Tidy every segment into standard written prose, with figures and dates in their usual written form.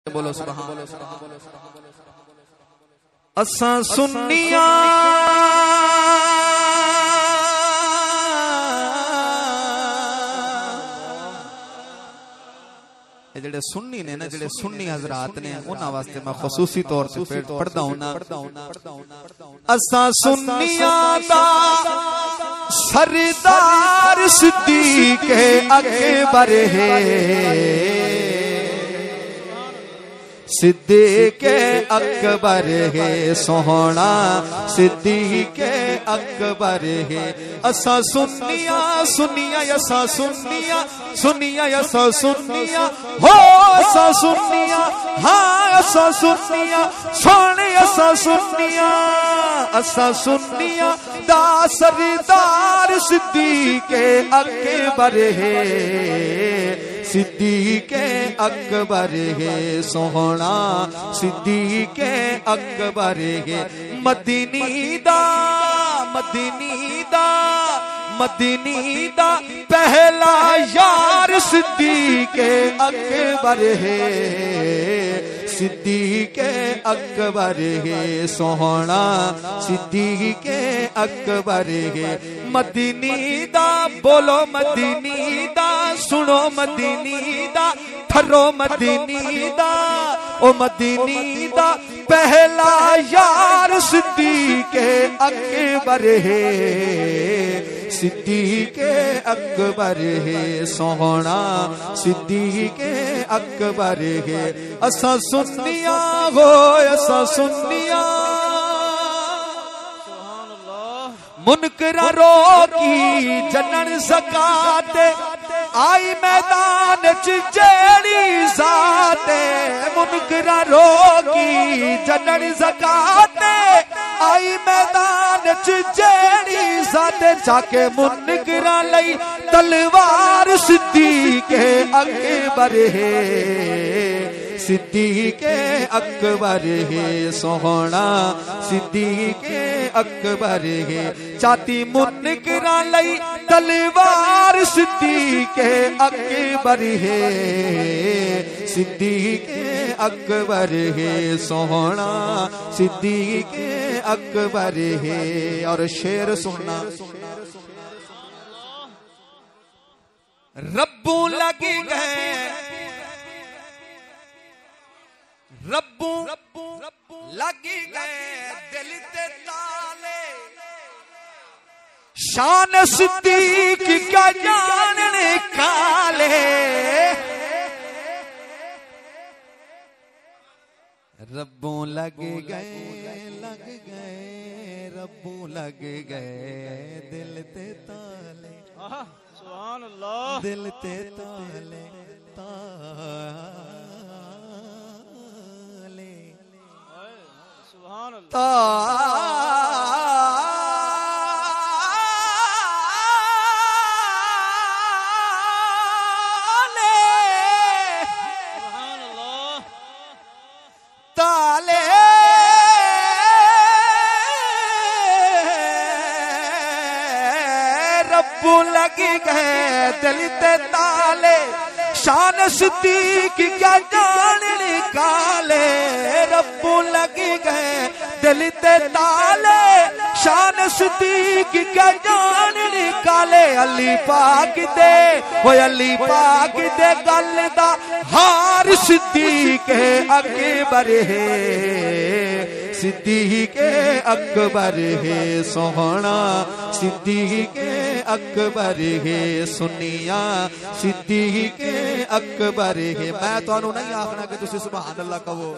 बोलो सुभान असा सुन्निया जेड़े सुन्नी ने ना जेड़े सुन्नी हजरात ने उन्हां वास्ते मैं खसूसी तौर से पढ़दा हूं ना असा सुन्निया दा सरदार सिद्दीक अकबर है सिद्दीक अकबर है सोहना सिद्दीक अकबर है असा सुन्निया सुनिया असा सुन्निया सुनिया असा सुन्निया हो असा सुन्निया हाँ असा सुन्निया सोने असा सुन्निया दा सरदार सिद्दीक अकबर है सिद्दीक अकबर है सोहना सिद्दीक अकबर है मदीनी दा पहला यार सिद्दीक अकबर है सिद्दीक अकबर है सोहना सिद्दीक अकबर है मदीनी दा बोलो मदीनी दा सुनो मदीनी दा ठरो मदीनी दा ओ मदीनी दा पहला यार सिद्दीक अकबर है सिद्दीक अकबर है सोहना सिद्दीक अकबर है असा सुन्निया हो असा सुन्निया मुनकरा रोकी जनन ज़कात आई मैदान च जेड़ी ज़ाते मुनकरा रोकी जनन ज़कात आई मैदान च जेड़ी ज़ाते जाके मुनकरा लई तलवार सिद्दीक अकबर है सिद्दीक अकबर है सोहना सिद्दीक अकबर है चाती मुनकरा लई तलवार सिद्दीक अकबर है सिद्दीक अकबर है सोहना सिद्दीक अकबर है और शेर सुनना रब्बू लगी गए रब्बू लगी गए दिल ते ताले शान सिद्दीक का जानने काले रब्बू लग गए रब्बू लग गए दिल ते ताले सुभान अल्लाह दिल ते ताले ताले रब्बू लगी गए दिल ते ताले शान सिद्दीक क्या जानने काले रब्बू लगी गए दिल ते ताले शान सिद्दीक क्या जानने काले अली पाक दे वो अली पाक दे गल दा हार सिद्दीक अकबर है सिद्दीक अकबर है सोहना सिद्दीक अकबर है सुनिया सिद्दीक अकबर है मैं तुहानू नहीं आखना कि तुसी सुभान अल्लाह कहो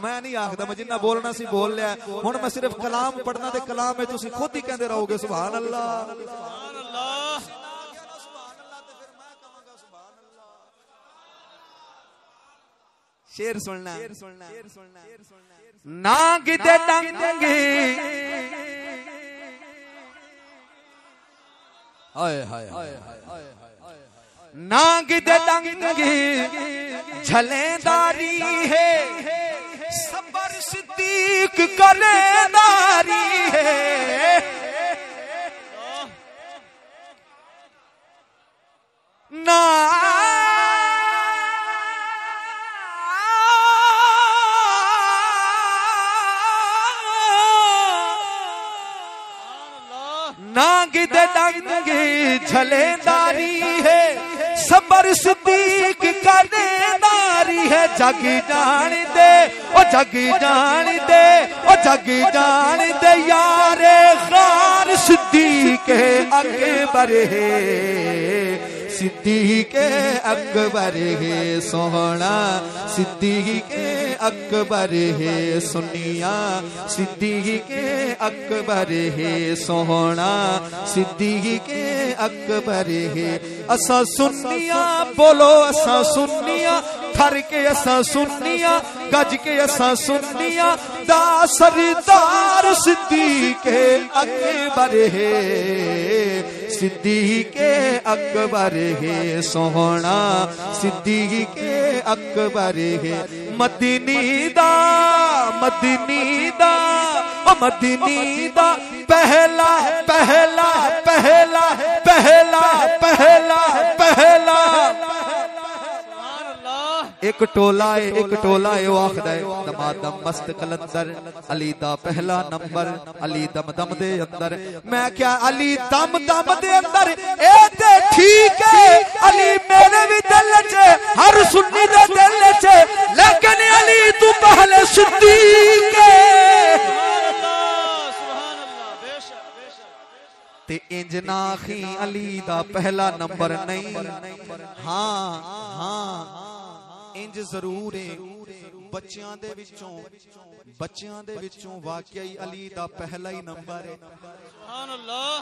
मैं नहीं आखदा मैं जिन्ना बोलना सी बोल लिया हुण मैं सिर्फ कलाम पढ़ना ते कलाम में तुसी खुद ही कहंदे रहोगे सुभान अल्लाह सुभान अल्लाह शेर सुनना नाग दे डंगे हाय हाय नाग दे डंगे झलेदारी है सबर सिद्दीक कलेदारी है डंगे झलेदारी है, सबर सिद्दीक करेदारी है। जग जान दे ओ जग जान दे ओ जग जान दे यारे खार सिद्दीक अकबर है, सिद्दीक अकबर है सोहना, सिद्दीक अकबर है सुनिया, सिद्दीक अकबर है सोहना, सिद्दीक अकबर है। असा सुनिया बोलो असा सुनिया, थर के असा सुनिया, गज के असा सुनिया, दा सरदार सिद्दीक अकबर है, सिद्दीक अकबर है सोहना, सिद्दीक अकबर है। मदनी दा मदनी दा ओ मदनी दा पहला पहला पहला पहला पहला पहला एक टोला है वो आखदा है दमादम मस्त कलंदर, अली दा पहला नंबर, अली दम दम दे अंदर। मैं क्या अली दम दम दे अंदर ए ते ठीक है, अली मेरे भी दिल च हर सुन्नी दे दिल च, लेकिन अली तू पहले सिद्दीक ते इंज ना आखी अली दा पहला नंबर नहीं। हाँ हाँ इंज जरूर है, बच्चियां दे विचों वाकई अली दा पहला ही नंबर है। सुभान अल्लाह।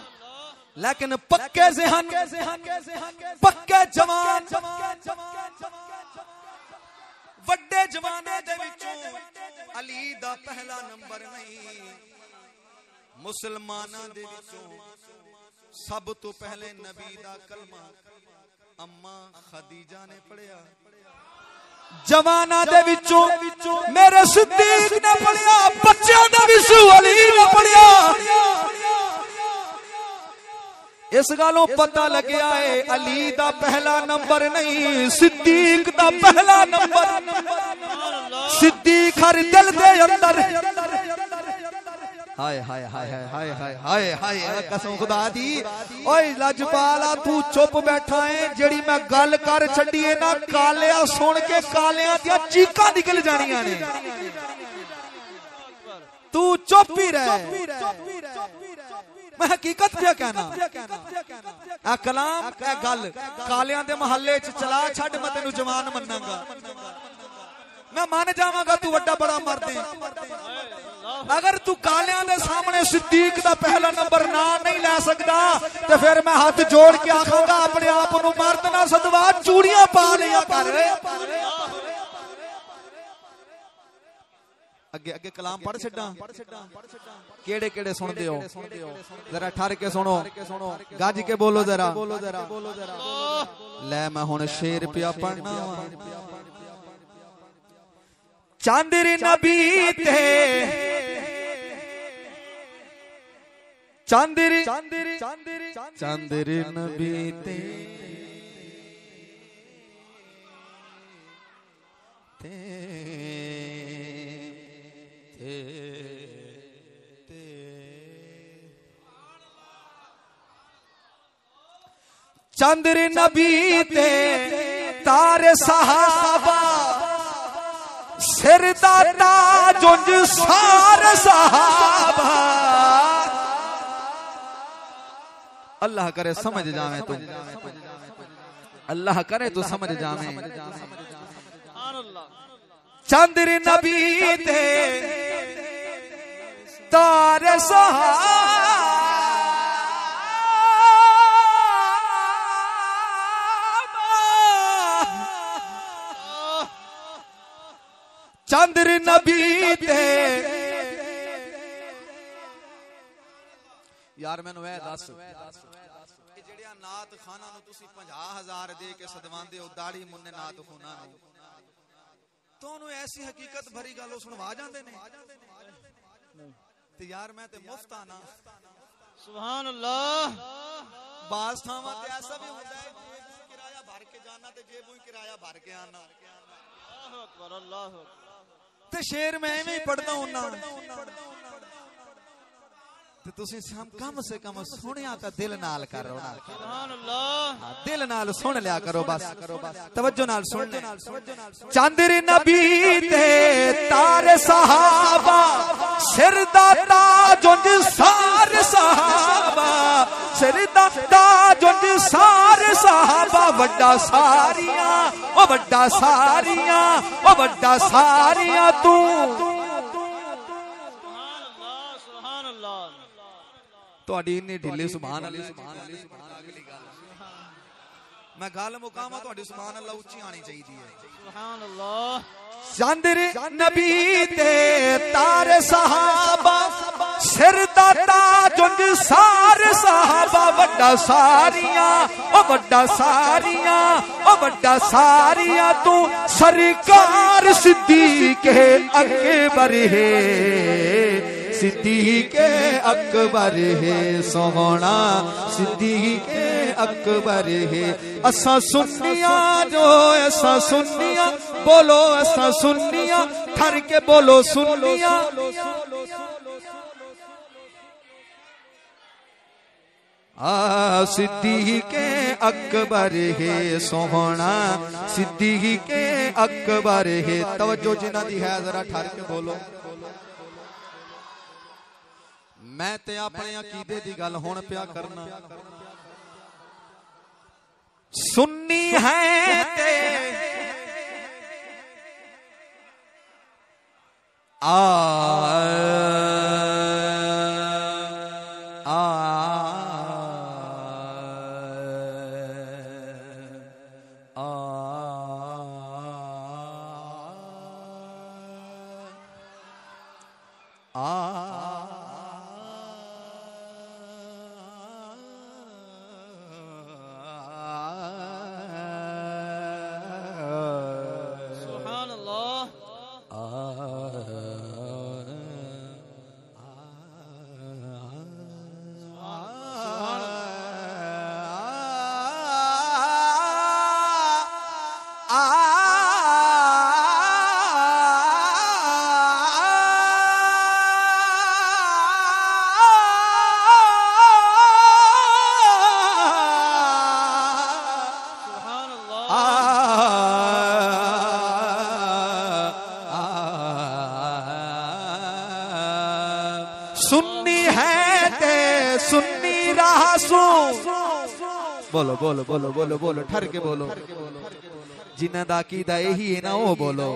लेकिन पक्के ज़हन पक्के जवान वड्डे जवाने दे विचों अली दा पहला नंबर नहीं। मुसलमानां दे विचों सब तो पहले नबी दा कलमा अम्मा खदीजा ने पढ़िया, जवाना दे विचों मेरे सिद्दीक ने पढ़िया, बच्चों दे विचों अली ने पढ़िया। इस गालों पता लग्या है अली दा पहला नंबर नहीं, सिद्दीक दा पहला नंबर। सिद्दीक हर दिल दे अंदर हाय हाय हाय हाय हाय हाय हाय कसम खुदा दी। ओए लजपाला तू चुप बैठा है, जेड़ी मैं गल कर छड्डी है ना, कालिया सुन के कालिया दियां चीकां निकल जानियां ने। तू चुप ही रह, मैं हकीकत क्या कहना। आ कलाम ए गल कालिया दे महल्ले च चला छड्ड, मैं तेनू जवान मन्नांगा, मैं मान जावांगा तू वड्डा बड़ा मर्द है। अगर तू कालिया दे सामने सिद्दीक दा पहला नंबर ना नहीं लै सकदा, तो फिर मैं हाथ जोड़ के आखांगा अपने आप नू मर्द ना सदवा, चूड़ियां पा लिया कर। अगे अगे कलाम पढ़ छड्डा, केड़े केड़े सुनदे हो जरा ठर के सुनो, गज के बोलो जरा। ले मैं हुण शेर पिया पढ़ना। चांदर नबी ते चांदर नबी ते चांदर नबी ते तारे सहाबा, सिर दा ताज उंज सारे सहाबा। अल्लाह करे समझ जावे तू, अल्लाह करे तू समझ जावे। चांदर नबी ते तारे सहाबा, चांदर नबी ते। यार मैनू ए दस कि जेड़िया नात खाना नू तुसी 50,000 दे के सदवांदे हो दाढ़ी मुन्ने नात खाना नू, तोनू ऐसी हकीकत भरी गल सुनवा जांदे ने ते यार मैं ते मुफ्त आना। सुभान अल्लाह। बास थावां ते ऐसा भी होंदा है किराया भर के जाना ते जेबों किराया भर के आना। अल्लाहु अकबर अल्लाहु अकबर। ते शेर मैं एवें ही पढ़दा हुन्ना। ते तुसी कम से कम सुनिया तो दिल नाल करो ना। सुभान अल्लाह। दिल नाल सुन लिया करो बस, तवज्जो नाल सुन। चांदरी नबी ते तारे सहाबा सिर दा ताज सारे सहाबा, सिर दा ताज सारे सहाबा, वड्डा सारियां ओ वड्डा सारियां ओ वड्डा सारियां तू। ਤੁਹਾਡੀ ਇੰਨੀ ਢਿੱਲੀ ਸੁਭਾਨ ਅੱਲਾਹ, ਸੁਭਾਨ ਅੱਲਾਹ, ਸੁਭਾਨ ਅਗਲੀ ਗੱਲ मैं गल मुकामा, ਤੁਹਾਡੀ सुभान अल्लाह ਉੱਚੀ आनी चाहिए है। सुभान अल्लाह। चांदरे नबी ते तारे सहाबा सिर दा ताज सारे सहाबा, वड्डा सारियां ओ वड्डा सारियां ओ वड्डा सारियां तू सरकार सिद्दीक़ अकबर है, सिद्दीक़ अकबर है सोहना, सिद्दीक़ अकबर है। असा सुन्निया जो ऐसा सुन्निया बोलो, ऐसा सुन्निया ठर के बोलो सुन्निया। सिद्दीक़ अकबर है सोहना, सिद्दीक़ अकबर है। तवज्जो जिन्ना दी है जरा ठर के बोलो। मैं ते अपने अकीदे दी गल हुण पिया करना। सुन्नी है ते आ सुन्नी है ते सुन्नी रासू। बोलो बोलो बोलो बोलो बोलो ठर के बोलो। जिन्हां दा अकीदा यही है ना वो बोलो।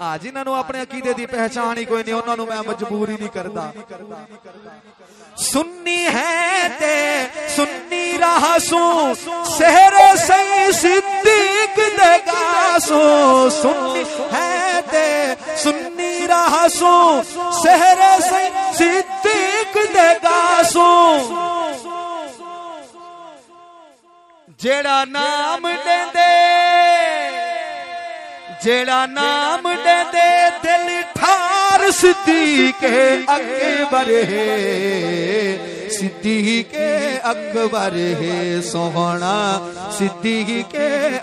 हाँ जिन्होंने अपने अकीदे की पहचान ही कोई नहीं, उन्होंने मैं मजबूर ही नहीं करता। सुन्नी है ते सुन्नी रासू, सहरे सही सिद्दीक़ देगासू। सुन्नी है ते सुन्नी रासू, सहरे सही सिद्दीक़ देगासू। जेड़ा नाम देंदे, जेड़ा नाम देंदे दिल ठार सिद्दीक़ अकबर है, सिद्दीक़ अकबर है सोहना, सिद्दीक़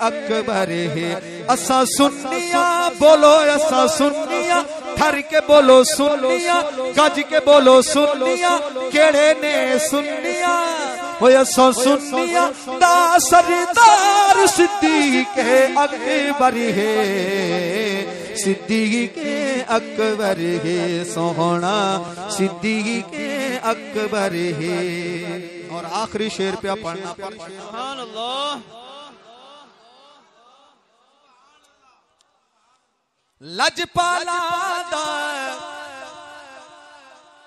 अकबर है। असा सुन्निया बोलो, असा सुन्निया ठर के बोलो सुन्निया, गज के बोलो सुन्निया। केड़े ने सुन्निया असा सुन्निया दा सरदार सिद्दीक़ अकबर है, सिद्दीक़ अकबर है सोहना, सिद्दीक़ अकबर है। और आखिरी शेर पे पढ़ना। सुभान अल्लाह। लजपाला दा,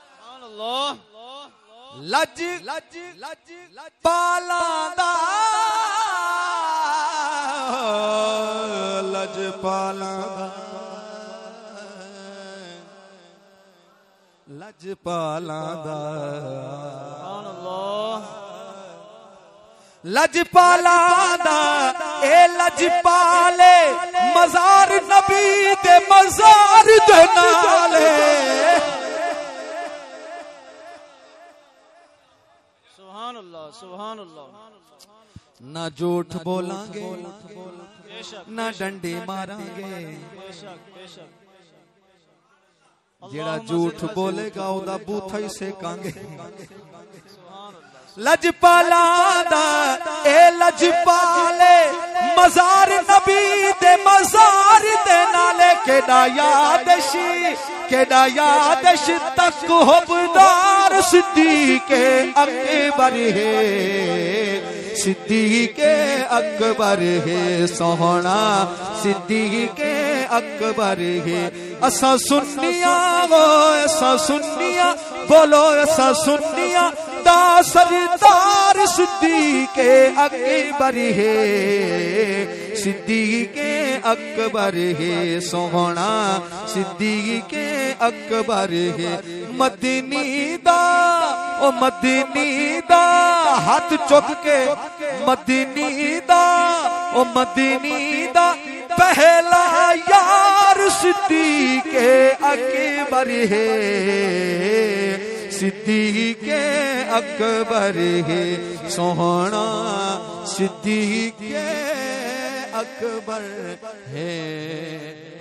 सुभान अल्लाह। लज लज लज पाला दा, लजपाला दा, लजपाला दा, सुभान अल्लाह। लजपाला दा ए लजपाले, मजार नबी दे मजार दे नाले। सुभान अल्लाह, सुभान अल्लाह। ना झूठ बोलांगे, बेशक ना डंडे मारांगे, बेशक बेशक। जेड़ा झूठ बोलेगा ओदा बूथा ही सेकांगे लजपाला दा ए लजपाले मजार नबी दे मजार दे नाले केड़ा यादश तक हुबदार सिद्दीक़े अकबर है सिद्दीक़े अकबर है सोहना सिद्दीक़े अकबर है असा सुन्निया वो ऐसा सुन्निया बोलो ऐसा सुन्निया दा सरदार सिद्दीक़े अकबर है सिद्दीक़े अकबर है सोहना सिद्दीक़े अकबर है मदनी दा ओ मदनी दा हाथ चुक के मदनी दा ओ मदनी दा पहला यार सिद्दीक़े अकबर है सिद्दीक़े अकबर है सोहना सिद्दीक़े अकबर है।